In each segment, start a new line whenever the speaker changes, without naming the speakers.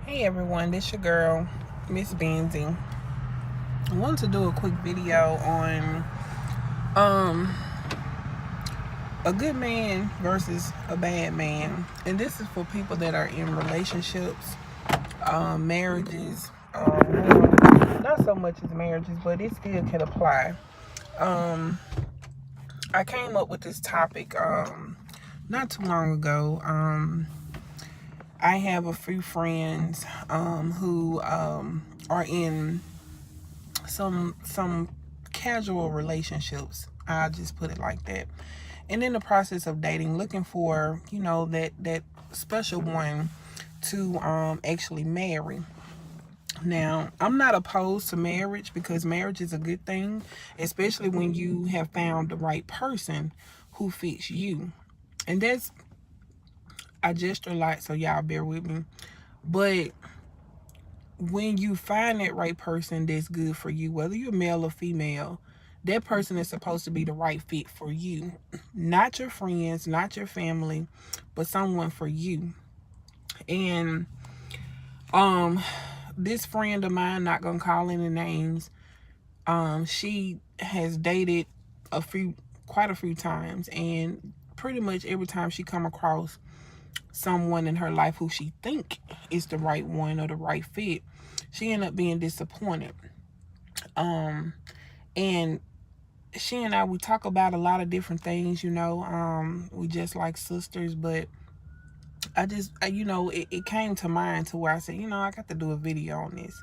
Hey everyone, this your girl, Miss Benzie. I wanted to do a quick video on a good man versus a bad man. And this is for people that are in relationships, marriages, not so much as marriages, but it still can apply. I came up with this topic not too long ago. I have a few friends who are in some casual relationships. I'll just put it like that. And in the process of dating, looking for, that special one to actually marry. Now, I'm not opposed to marriage because marriage is a good thing, especially when you have found the right person who fits you. And that's, I gesture a lot, so y'all bear with me. But when you find that right person that's good for you, whether you're male or female, that person is supposed to be the right fit for you. Not your friends, not your family, but someone for you. And this friend of mine, not gonna call any names, she has dated quite a few times, and pretty much every time she come across someone in her life who she think is the right one or the right fit, she ended up being disappointed. And she and I, we talk about a lot of different things, we just like sisters, but it came to mind to where I said, I got to do a video on this.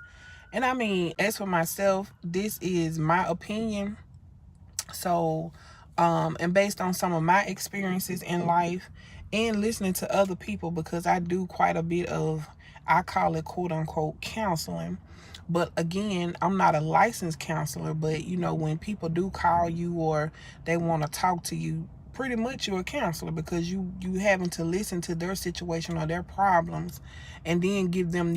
And I mean, as for myself, this is my opinion. So, and based on some of my experiences in life and listening to other people, because I do quite a bit of, I call it quote unquote counseling. But again, I'm not a licensed counselor, but when people do call you or they want to talk to you, pretty much you're a counselor, because you having to listen to their situation or their problems and then give them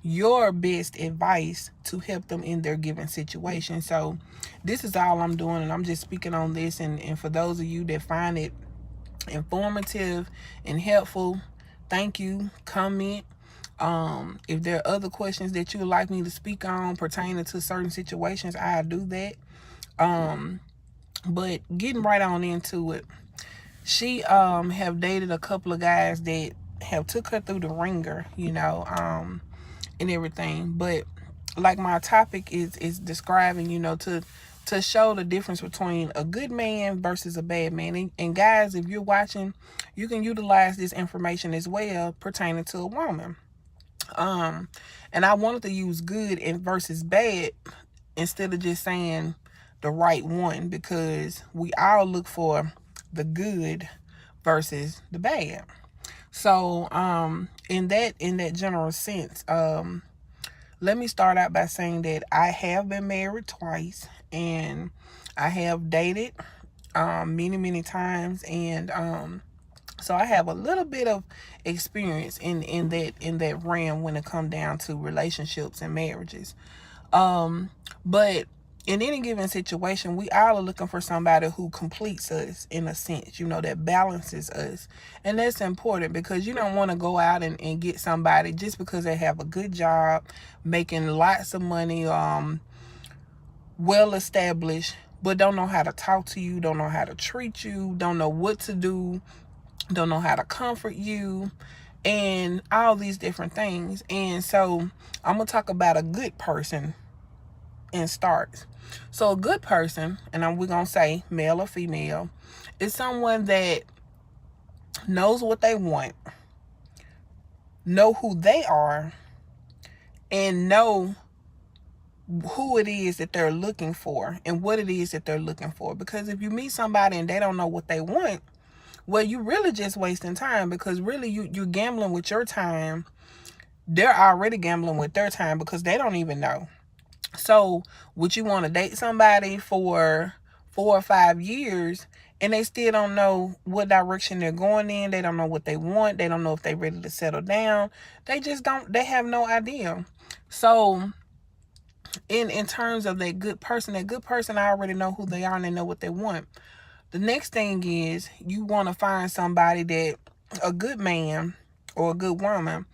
your best advice to help them in their given situation. So this is all I'm doing, and I'm just speaking on this, and for those of you that find it informative and helpful, thank you. Comment if there are other questions that you would like me to speak on pertaining to certain situations, I'll do that. But getting right on into it, she have dated a couple of guys that have took her through the ringer, and everything. But like my topic is describing, to show the difference between a good man versus a bad man. And guys, if you're watching, you can utilize this information as well pertaining to a woman. And I wanted to use good and versus bad instead of just saying the right one, because we all look for the good versus the bad. So in that general sense, let me start out by saying that I have been married twice, and I have dated many times, and so I have a little bit of experience in that realm when it comes down to relationships and marriages. But in any given situation, we all are looking for somebody who completes us in a sense, that balances us. And that's important, because you don't want to go out and get somebody just because they have a good job, making lots of money, well established, but don't know how to talk to you, don't know how to treat you, don't know what to do, don't know how to comfort you, and all these different things. And so I'm gonna talk about a good person and start. So a good person, and we're gonna say male or female, is someone that knows what they want, know who they are, and know who it is that they're looking for and what it is that they're looking for. Because if you meet somebody and they don't know what they want, well, you really just wasting time, because really you're gambling with your time. They're already gambling with their time because they don't even know. So would you want to date somebody for 4 or 5 years and they still don't know what direction they're going in? They don't know what they want. They don't know if they're ready to settle down. They have no idea. So in terms of that good person, I already know who they are and they know what they want. The next thing is, you want to find somebody that, a good man, or a good woman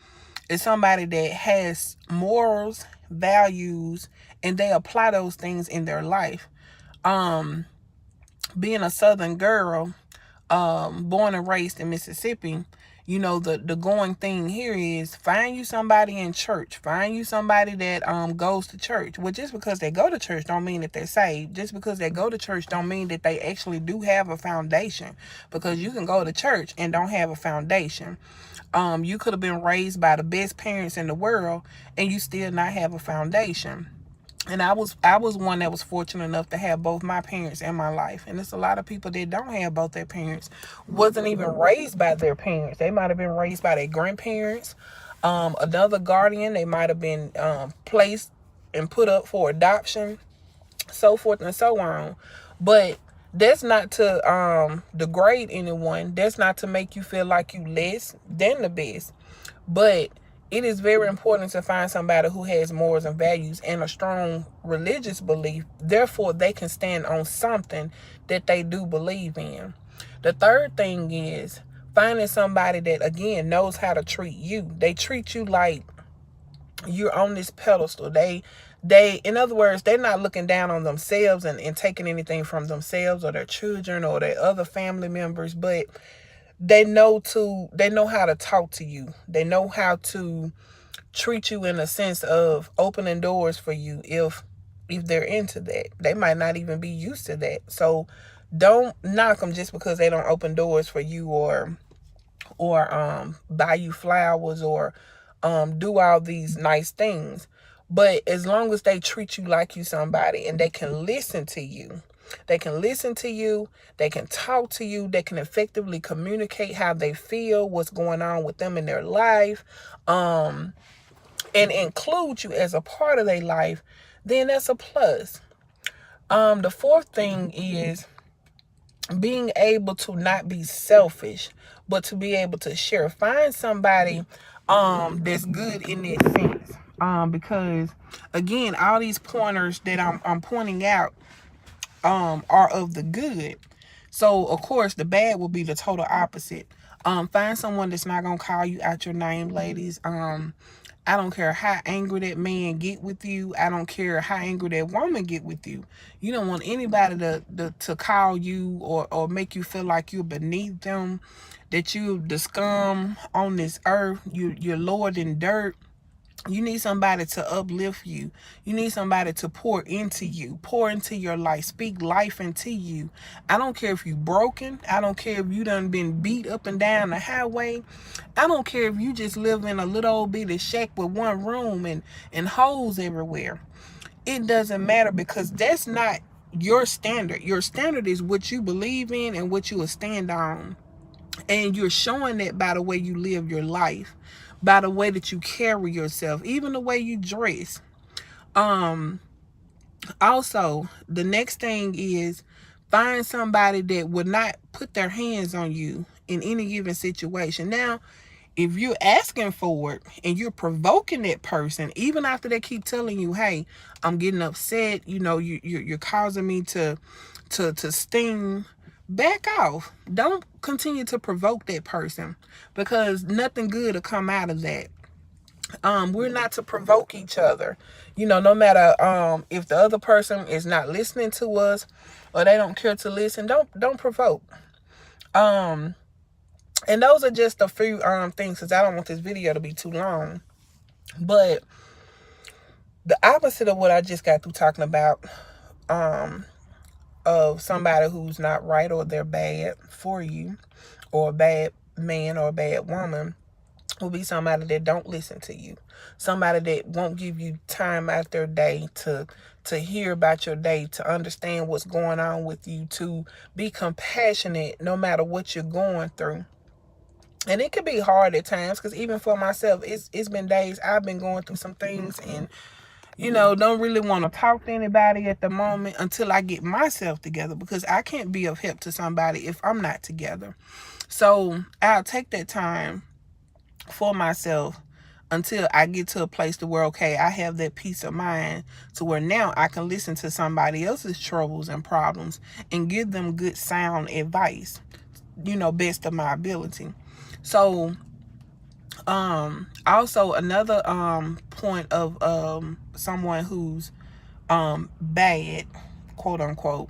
is somebody that has morals, values, and they apply those things in their life. Being a Southern girl, born and raised in Mississippi, you know, the going thing here is find you somebody in church. Find you somebody that goes to church. Well, just because they go to church don't mean that they're saved. Just because they go to church don't mean that they actually do have a foundation. Because you can go to church and don't have a foundation. You could have been raised by the best parents in the world and you still not have a foundation. And I was one that was fortunate enough to have both my parents in my life. And there's a lot of people that don't have both their parents, wasn't even raised by their parents. They might have been raised by their grandparents, another guardian. They might have been placed and put up for adoption, so forth and so on. But that's not to degrade anyone. That's not to make you feel like you less than the best. But it is very important to find somebody who has morals and values and a strong religious belief. Therefore, they can stand on something that they do believe in. The third thing is finding somebody that, again, knows how to treat you. They treat you like you're on this pedestal. They in other words, they're not looking down on themselves and taking anything from themselves or their children or their other family members, but they know how to talk to you. They know how to treat you in a sense of opening doors for you if they're into that. They might not even be used to that. So don't knock them just because they don't open doors for you or buy you flowers or do all these nice things. But as long as they treat you like you somebody and they can listen to you, they can listen to you, they can talk to you, they can effectively communicate how they feel, what's going on with them in their life, and include you as a part of their life, then that's a plus. The fourth thing is being able to not be selfish, but to be able to share. Find somebody that's good in that sense. Because again, all these pointers that I'm pointing out are of the good. So of course the bad will be the total opposite. Find someone that's not gonna call you out your name, ladies. I don't care how angry that man get with you. I don't care how angry that woman get with you. You don't want anybody to call you or make you feel like you're beneath them, that you the scum on this earth, you're lower than dirt. You need somebody to uplift you. You need somebody to pour into you, pour into your life, speak life into you. I don't care if you broken. I don't care if you done been beat up and down the highway. I don't care if you just live in a little old bitty shack with one room and holes everywhere. It doesn't matter because that's not your standard. Your standard is what you believe in and what you will stand on. And you're showing that by the way you live your life, by the way that you carry yourself, even the way you dress. Also, the next thing is find somebody that would not put their hands on you in any given situation. Now, if you're asking for it and you're provoking that person, even after they keep telling you, hey, I'm getting upset, you know, you're causing me to sting, back off. Don't continue to provoke that person because nothing good will come out of that. We're not to provoke each other. You know, no matter if the other person is not listening to us or they don't care to listen, don't provoke. And those are just a few things because I don't want this video to be too long. But the opposite of what I just got through talking about, of somebody who's not right or they're bad for you, or a bad man or a bad woman, will be somebody that don't listen to you. Somebody that won't give you time out their day to hear about your day, to understand what's going on with you, to be compassionate no matter what you're going through. And it can be hard at times because even for myself, it's been days I've been going through some things and, you know, don't really want to talk to anybody at the moment until I get myself together because I can't be of help to somebody if I'm not together. So I'll take that time for myself until I get to a place to where, okay, I have that peace of mind to where now I can listen to somebody else's troubles and problems and give them good sound advice, you know, best of my ability. So Also another point of someone who's bad, quote unquote,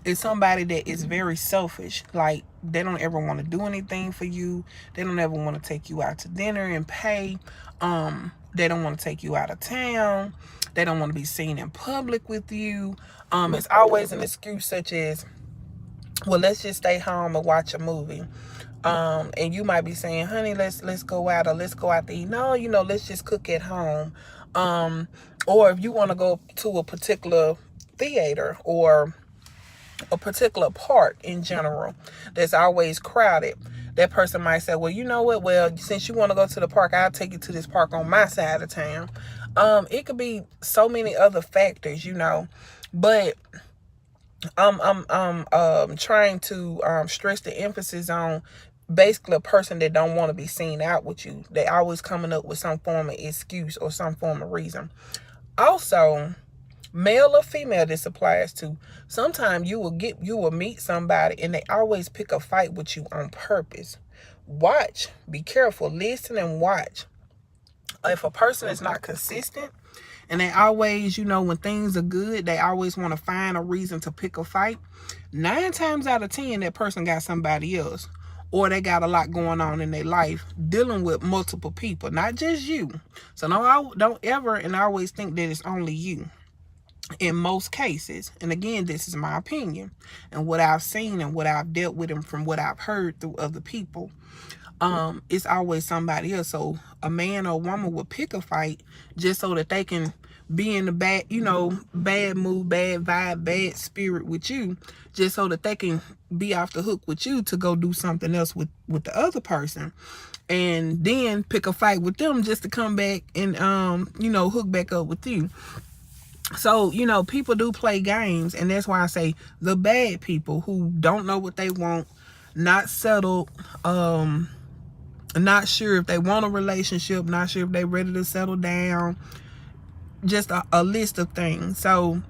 is somebody that is very selfish. Like, they don't ever want to do anything for you. They don't ever want to take you out to dinner and pay. They don't want to take you out of town. They don't want to be seen in public with you. It's always an excuse such as, well, let's just stay home and watch a movie. And you might be saying, honey, let's go out, or let's go out to eat. No, let's just cook at home. Or if you want to go to a particular theater or a particular park in general that's always crowded, that person might say, well, you know what? Well, since you want to go to the park, I'll take you to this park on my side of town. It could be so many other factors, but I'm trying to stress the emphasis on basically a person that don't want to be seen out with you. They always coming up with some form of excuse or some form of reason. Also, male or female, this applies to. Sometimes you will meet somebody and they always pick a fight with you on purpose. Watch, be careful, listen and watch. If a person is not consistent and they always, when things are good, they always want to find a reason to pick a fight, 9 times out of 10, that person got somebody else, or they got a lot going on in their life dealing with multiple people, not just you. So no, don't ever and always think that it's only you. In most cases, and again, this is my opinion and what I've seen and what I've dealt with and from what I've heard through other people, it's always somebody else. So a man or a woman will pick a fight just so that they can be in the bad, bad mood, bad vibe, bad spirit with you, just so that they can be off the hook with you to go do something else with the other person, and then pick a fight with them just to come back and hook back up with you. So, people do play games, and that's why I say the bad people who don't know what they want, not settled, not sure if they want a relationship, not sure if they're ready to settle down, just a list of things. So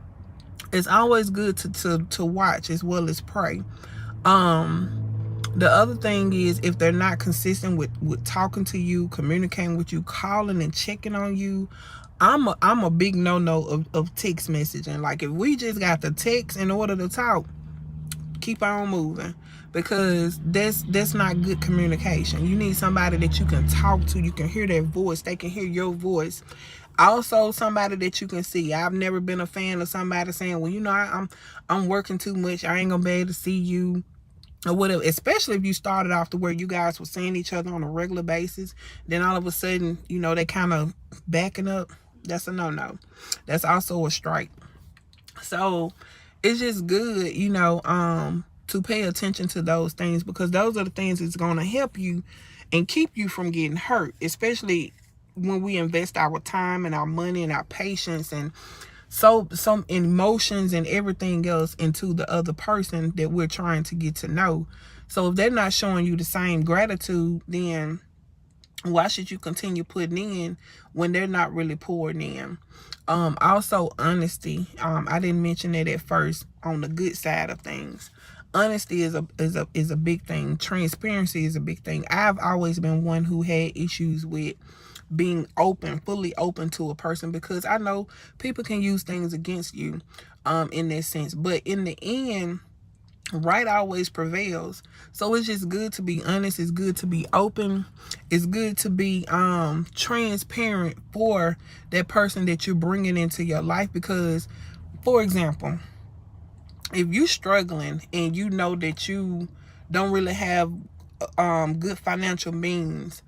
it's always good to watch as well as pray. The other thing is, if they're not consistent with talking to you, communicating with you, calling and checking on you, I'm a big no-no of text messaging. Like, if we just got the text in order to talk, keep on moving, because that's not good communication. You need somebody that you can talk to. You can hear their voice. They can hear your voice. Also, somebody that you can see. I've never been a fan of somebody saying, well, I'm working too much, I ain't gonna be able to see you, or whatever. Especially if you started off to where you guys were seeing each other on a regular basis, then all of a sudden, they kind of backing up. That's a no-no. That's also a strike. So it's just good, to pay attention to those things, because those are the things that's going to help you and keep you from getting hurt, especially when we invest our time and our money and our patience and some emotions and everything else into the other person that we're trying to get to know. So if they're not showing you the same gratitude, then why should you continue putting in when they're not really pouring in? Also, honesty. I didn't mention that at first. On the good side of things, honesty is a big thing. Transparency is a big thing. I've always been one who had issues with being fully open to a person, because I know people can use things against you in that sense. But in the end, right always prevails. So it's just good to be honest. It's good to be open. It's good to be transparent for that person that you're bringing into your life. Because, for example, if you're struggling and you know that you don't really have good financial means,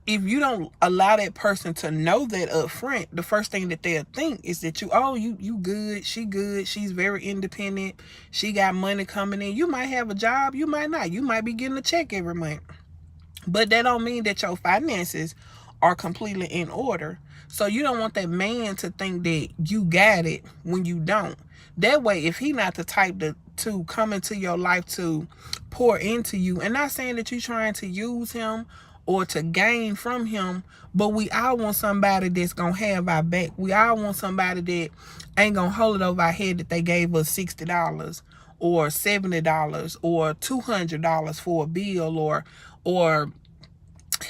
if you don't allow that person to know that up front, the first thing that they'll think is that you good, she's very independent, she got money coming in. You might have a job, you might not. You might be getting a check every month. But that don't mean that your finances are completely in order. So you don't want that man to think that you got it when you don't. That way, if he not the type to come into your life to pour into you, and not saying that you're trying to use him or to gain from him, but we all want somebody that's gonna have our back. We all want somebody that ain't gonna hold it over our head that they gave us $60 or $70 or $200 for a bill, or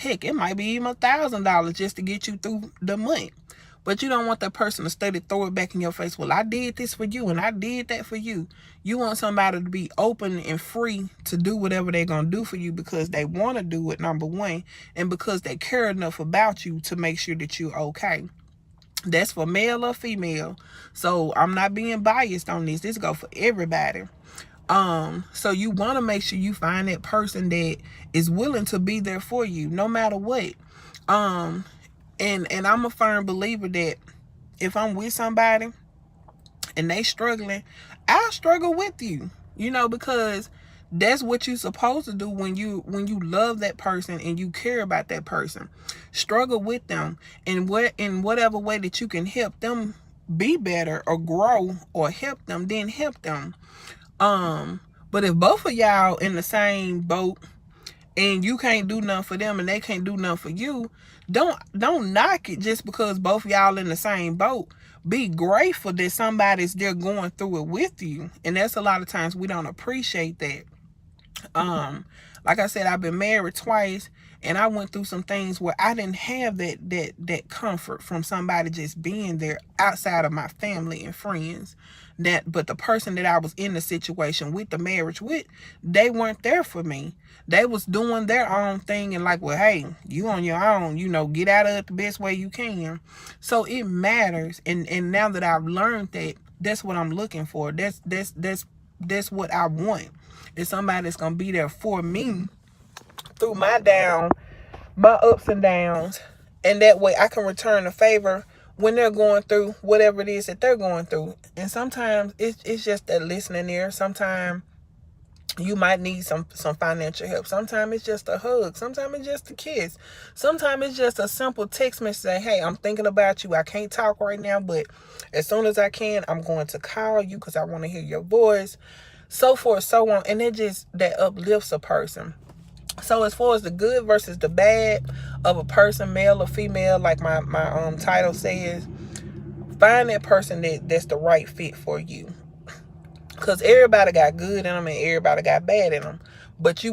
Heck, it might be even $1,000 just to get you through the month. But you don't want that person to study throw it back in your face. Well, I did this for you and I did that for you. You want somebody to be open and free to do whatever they're going to do for you because they want to do it, number one, and because they care enough about you to make sure that you're okay. That's for male or female. So I'm not being biased on this. This go for everybody. So you want to make sure you find that person that is willing to be there for you no matter what. And I'm a firm believer that if I'm with somebody and they struggling, I'll struggle with you, because that's what you're supposed to do when you love that person and you care about that person. Struggle with them in whatever way that you can help them be better or grow or help them, then help them. But if both of y'all in the same boat and you can't do nothing for them and they can't do nothing for you, don't knock it just because both of y'all in the same boat. Be grateful that somebody's there going through it with you. And that's a lot of times we don't appreciate that. Like I said, I've been married twice and I went through some things where I didn't have that comfort from somebody just being there outside of my family and friends. But the person that I was in the situation with, the marriage with, they weren't there for me. They was doing their own thing and like, well, hey, you on your own, get out of it the best way you can. So it matters. And now that I've learned that, that's what I'm looking for. That's what I want. Is somebody that's gonna be there for me through my ups and downs, and that way I can return the favor when they're going through whatever it is that they're going through. And sometimes it's just that listening ear. Sometimes you might need some financial help. Sometimes it's just a hug. Sometimes it's just a kiss. Sometimes it's just a simple text message saying, hey, I'm thinking about you. I can't talk right now, but as soon as I can, I'm going to call you because I want to hear your voice. So forth, so on. And that uplifts a person. So as far as the good versus the bad of a person, male or female, like my title says, find that person that's the right fit for you. Because everybody got good in them and everybody got bad in them. But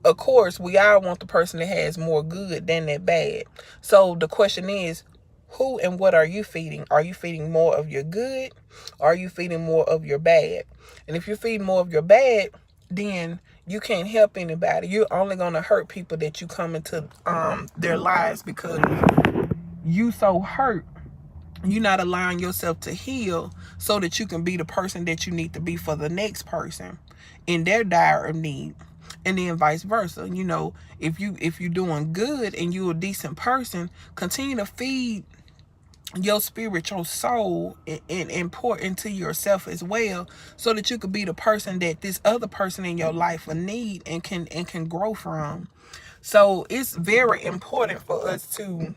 of course, we all want the person that has more good than that bad. So the question is, who and what are you feeding? Are you feeding more of your good? Or are you feeding more of your bad? And if you're feeding more of your bad, then you can't help anybody. You're only going to hurt people that you come into their lives because you so hurt. You're not allowing yourself to heal so that you can be the person that you need to be for the next person in their dire of need. And then vice versa. If you're doing good and you're a decent person, continue to feed your spirit, your soul, and pour into yourself as well, so that you could be the person that this other person in your life will need and can grow from. So it's very important for us to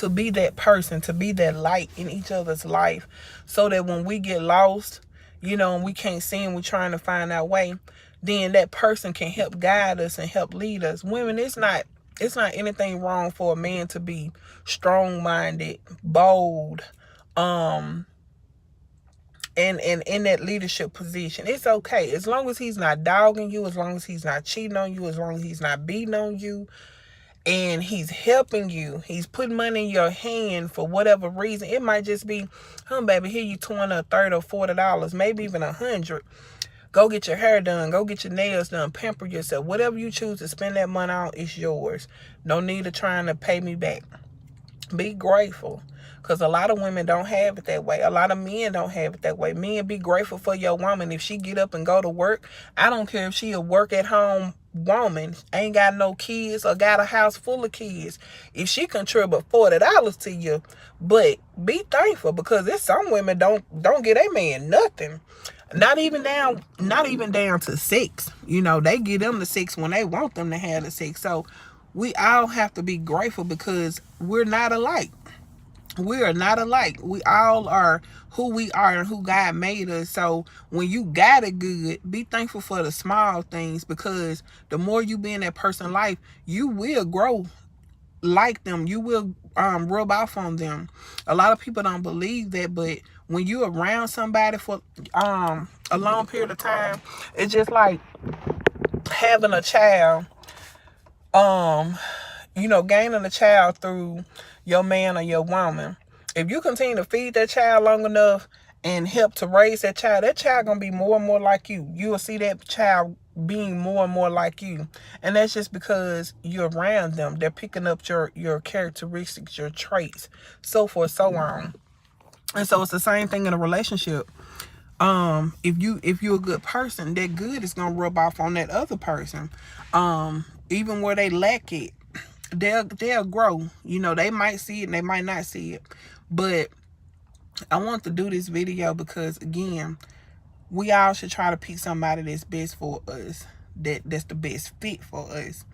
be that person, to be that light in each other's life, so that when we get lost, and we can't see and we're trying to find our way, then that person can help guide us and help lead us. Women, it's not anything wrong for a man to be strong-minded, bold, and in that leadership position. It's okay. As long as he's not dogging you, as long as he's not cheating on you, as long as he's not beating on you, and he's helping you, he's putting money in your hand for whatever reason. It might just be, baby, here you $20 or $30 or $40, maybe even $100. Go get your hair done. Go get your nails done. Pamper yourself. Whatever you choose to spend that money on is yours. No need of trying to pay me back. Be grateful. Because a lot of women don't have it that way. A lot of men don't have it that way. Men, be grateful for your woman. If she get up and go to work, I don't care if she a work at home woman, ain't got no kids or got a house full of kids. If she contribute $40 to you, but be thankful, because there's some women don't get a man nothing. Not even down to sex. They give them the sex when they want them to have the sex. So we all have to be grateful because we're not alike. We are not alike. We all are who we are and who God made us. So when you got it good, be thankful for the small things, because the more you be in that person's life, you will grow like them. You will rub off on them. A lot of people don't believe that, but when you're around somebody for a long period of time, it's just like having a child. gaining a child through your man or your woman, if you continue to feed that child long enough and help to raise that child gonna be more and more like you. You will see that child being more and more like you. And that's just because you're around them. They're picking up your characteristics, your traits, so forth, so on. And so it's the same thing in a relationship. If you're a good person, that good is gonna rub off on that other person. Even where they lack it, they'll grow. They might see it and they might not see it. But I want to do this video because, again, we all should try to pick somebody that's best for us, that's the best fit for us.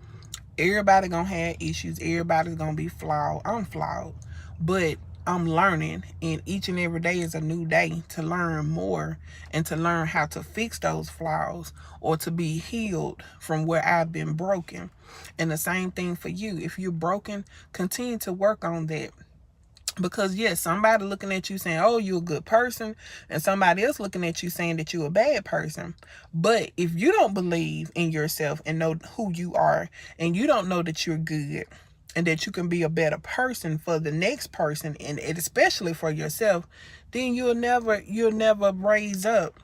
Everybody gonna have issues. Everybody's gonna be flawed. I'm flawed, but I'm learning, and each and every day is a new day to learn more and to learn how to fix those flaws or to be healed from where I've been broken. And the same thing for you. If you're broken, continue to work on that. Because yes, somebody looking at you saying, oh, you're a good person, and somebody else looking at you saying that you're a bad person. But if you don't believe in yourself and know who you are, and you don't know that you're good and that you can be a better person for the next person, and especially for yourself, then you'll never raise up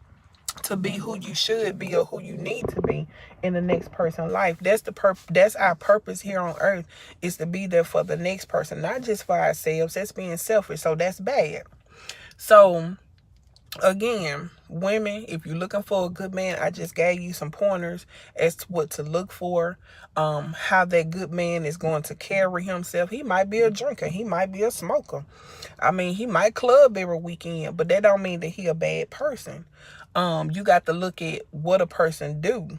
to be who you should be or who you need to be in the next person's life. That's our purpose here on earth, is to be there for the next person, not just for ourselves. That's being selfish, so that's bad. So again, women, if you're looking for a good man, I just gave you some pointers as to what to look for, how that good man is going to carry himself. He might be a drinker, he might be a smoker, he might club every weekend, but that don't mean that he a bad person. You got to look at what a person do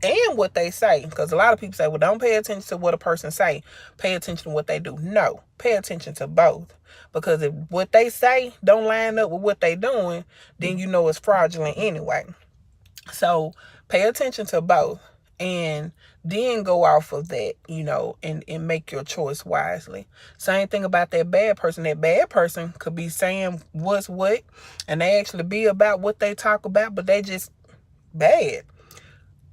and what they say, because a lot of people say, well, don't pay attention to what a person say, pay attention to what they do. No, pay attention to both, because if what they say don't line up with what they doing, then you know it's fraudulent anyway. So pay attention to both, and then go off of that, and make your choice wisely. Same thing about that bad person. That bad person could be saying what's what, and they actually be about what they talk about, but they just bad.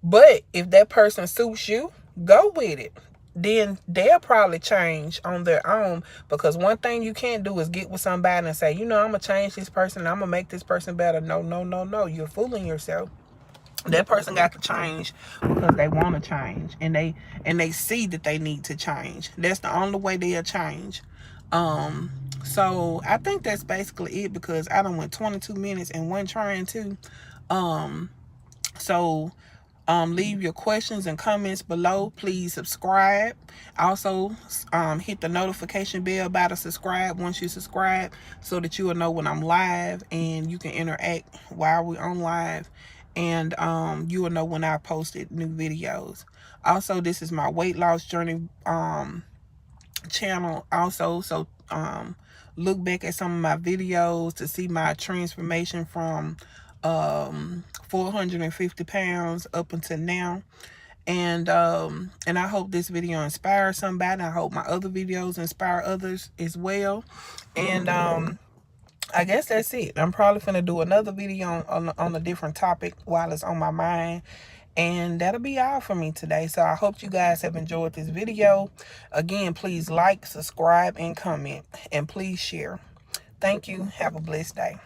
But if that person suits you, go with it. Then they'll probably change on their own, because one thing you can't do is get with somebody and say, I'm going to change this person, I'm going to make this person better. No. You're fooling yourself. That person got to change because they want to change, and they see that they need to change. That's the only way they'll change. So I think that's basically it, because I done went 22 minutes and wasn't trying to. Leave your questions and comments below. Please subscribe. Also, hit the notification bell by the subscribe once you subscribe, so that you will know when I'm live and you can interact while we're on live. And you will know when I posted new videos. Also, this is my weight loss journey channel also. So look back at some of my videos to see my transformation from 450 pounds up until now. And I hope this video inspires somebody. I hope my other videos inspire others as well. And I guess that's it. I'm probably finna do another video on a different topic while it's on my mind. And that'll be all for me today. So I hope you guys have enjoyed this video. Again, please like, subscribe, and comment. And please share. Thank you. Have a blessed day.